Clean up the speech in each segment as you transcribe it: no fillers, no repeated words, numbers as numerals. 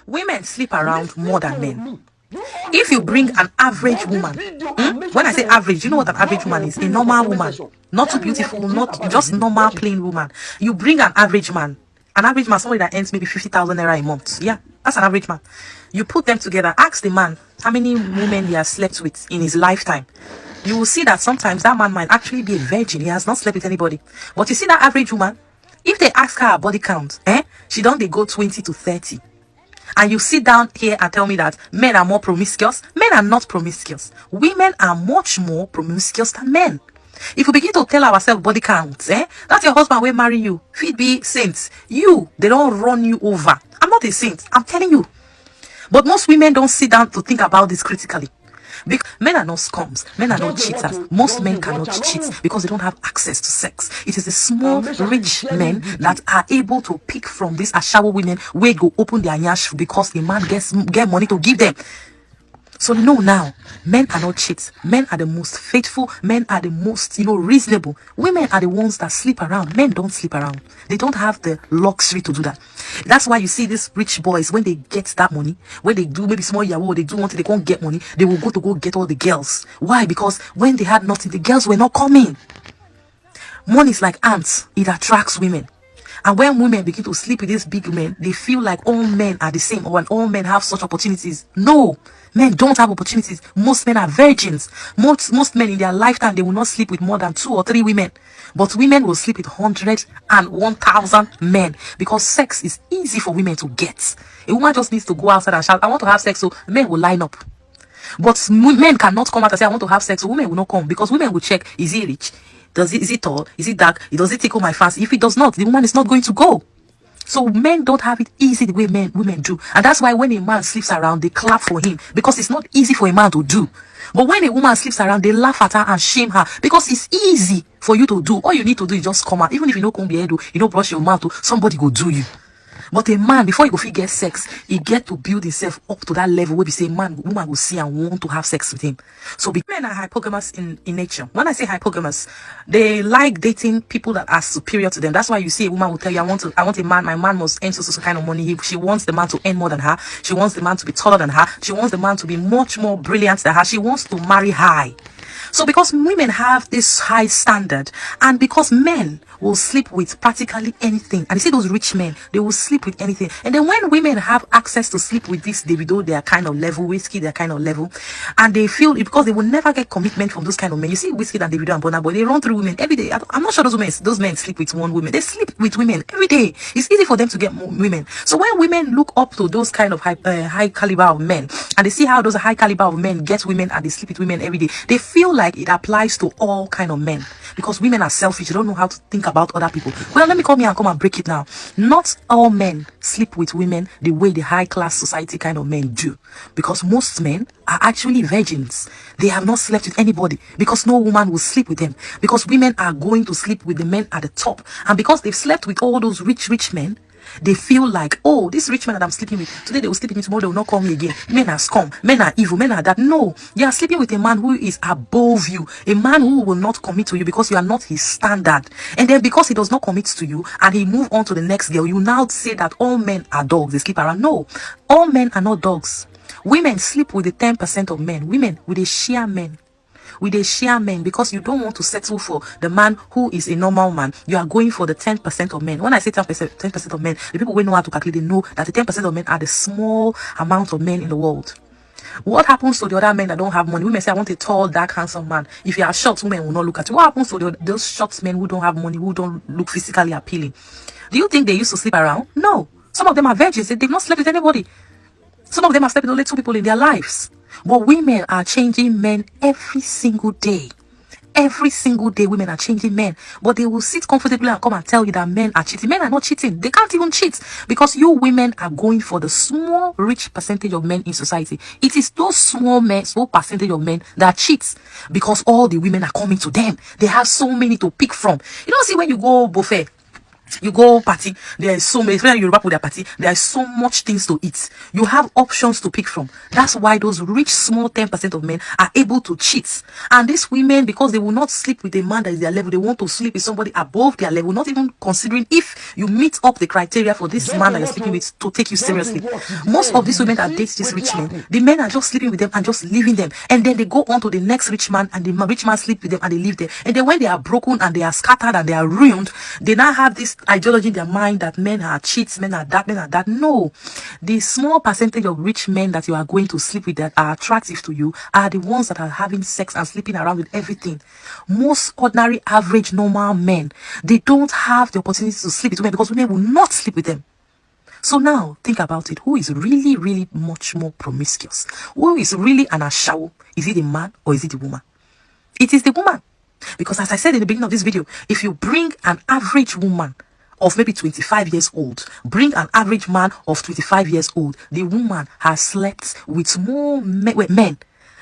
Women sleep around more than men. If you bring an average woman, when I say average, you know what an average woman is? A normal woman, not too beautiful, not just normal plain woman. You bring an average man, somebody that earns maybe 50,000 naira a month. Yeah, that's an average man. You put them together, ask the man how many women he has slept with in his lifetime. You will see that sometimes that man might actually be a virgin. He has not slept with anybody. But you see that average woman, if they ask her body count, she don't they go 20 to 30. And you sit down here and tell me that men are more promiscuous. Men are not promiscuous. Women are much more promiscuous than men. If we begin to tell ourselves body counts, that's your husband will marry you. Feed be saints. You, they don't run you over. I'm not a saint. I'm telling you. But most women don't sit down to think about this critically. Because men are not scums, men are not cheaters. Most men cannot cheat because they don't have access to sex. It is the small, rich men that are able to pick from these ashawo women where go open their nyash because the man get money to give them. So no, now men cannot cheat. Men are the most faithful. Men are the most, reasonable. Women are the ones that sleep around. Men don't sleep around. They don't have the luxury to do that. That's why you see these rich boys, when they get that money, when they do maybe small yawo, they do wanting, they can't get money, they will go get all the girls. Why? Because when they had nothing, the girls were not coming. Money is like ants. It attracts women. And when women begin to sleep with these big men, they feel like all men are the same, or when all men have such opportunities. No, men don't have opportunities. Most men are virgins. Most men in their lifetime, they will not sleep with more than 2 or 3 women. But women will sleep with 100 and 1,000 men because sex is easy for women to get. A woman just needs to go outside and shout, I want to have sex, so men will line up. But men cannot come out and say, I want to have sex, so women will not come because women will check, is he rich? Is it tall? Is it dark? Does it tickle my fancy? If it does not, the woman is not going to go. So men don't have it easy the way women do. And that's why when a man sleeps around, they clap for him because it's not easy for a man to do. But when a woman sleeps around, they laugh at her and shame her because it's easy for you to do. All you need to do is just come out. Even if you don't comb your head, you don't brush your mouth, somebody go do you. But a man, before he go get sex, he get to build himself up to that level where we say woman will see and want to have sex with him. So men are hypogamous in nature. When I say hypogamous, they like dating people that are superior to them. That's why you see a woman will tell you, I want a man, my man must earn so kind of money. She wants the man to earn more than her. She wants the man to be taller than her. She wants the man to be much more brilliant than her. She wants to marry high. So because women have this high standard, and because men will sleep with practically anything, and you see those rich men, they will sleep with anything. And then when women have access to sleep with this Davido, their kind of level, Whiskey, their kind of level, and they feel it because they will never get commitment from those kind of men. You see Whiskey and Davido and Burna Boy, they run through women every day. I'm not sure those men sleep with one woman. They sleep with women every day. It's easy for them to get more women. So when women look up to those kind of high caliber of men, and they see how those high caliber of men get women and they sleep with women every day, they feel like it applies to all kind of men because women are selfish. They don't know how to think about other people. Well, let me come here and come and break it now. Not all men sleep with women the way the high class society kind of men do, because most men are actually virgins. They have not slept with anybody because no woman will sleep with them, because women are going to sleep with the men at the top, and because they've slept with all those rich men, they feel like, oh, this rich man that I'm sleeping with, today they will sleep with me, tomorrow they will not call me again. Men are scum, men are evil, men are that. No, you are sleeping with a man who is above you, a man who will not commit to you because you are not his standard. And then because he does not commit to you and he move on to the next girl, you now say that all men are dogs, they sleep around. No, all men are not dogs. Women sleep with the 10% of men. Women with a share men. With a share men, because you don't want to settle for the man who is a normal man. You are going for the 10% of men. When I say 10% of men, the people who know how to calculate, they know that the 10% of men are the small amount of men in the world. What happens to the other men that don't have money? Women say, I want a tall, dark, handsome man. If you are short, women will not look at you. What happens to those short men who don't have money, who don't look physically appealing? Do you think they used to sleep around? No. Some of them are virgins. They've not slept with anybody. Some of them have slept with only 2 people in their lives. But women are changing men every single day. Every single day, women are changing men. But they will sit comfortably and come and tell you that men are cheating. Men are not cheating. They can't even cheat because you women are going for the small, rich percentage of men in society. It is those small percentage of men that cheat because all the women are coming to them. They have so many to pick from. You don't see when you go buffet, You go party, there is so many, especially Yoruba with their party, there is so much things to eat. You have options to pick from. That's why those rich small 10% of men are able to cheat. And these women, because they will not sleep with a man that is their level, they want to sleep with somebody above their level, not even considering if you meet up the criteria for this man that you're sleeping with to take you seriously. Most of these women that date these rich men, the men are just sleeping with them and just leaving them. And then they go on to the next rich man, and the rich man sleep with them and they leave them. And then when they are broken and they are scattered and they are ruined, they now have this ideology in their mind that men are cheats, men are that, men are that. No, the small percentage of rich men that you are going to sleep with that are attractive to you are the ones that are having sex and sleeping around with everything. Most ordinary, average, normal men, they don't have the opportunity to sleep with women because women will not sleep with them. So now think about it. Who is really, really much more promiscuous? Who is really an ashawo? Is it the man or is it the woman? It is the woman. Because as I said in the beginning of this video, if you bring an average woman of maybe 25 years old, bring an average man of 25 years old, the woman has slept with more men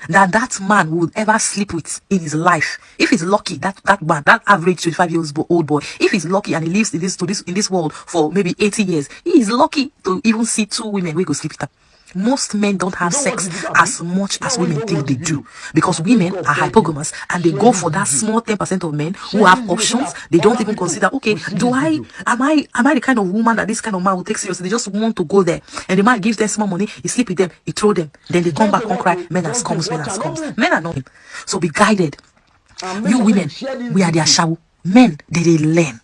than that man would ever sleep with in his life. If he's lucky, that man, that average 25 years old boy, if he's lucky and he lives in this world for maybe 80 years, he is lucky to even see 2 women we go sleep with them. Most men don't have sex as much as women think they do, because women are hypogamous and they go for that small 10% of men who have options. They don't even consider, okay, am I the kind of woman that this kind of man will take seriously? They just want to go there, and the man gives them small money, he sleep with them, he throw them, then they come back and cry, men are scums, men are scums. Men are not him. So be guided. You women, we are their shawu. Men, they learn.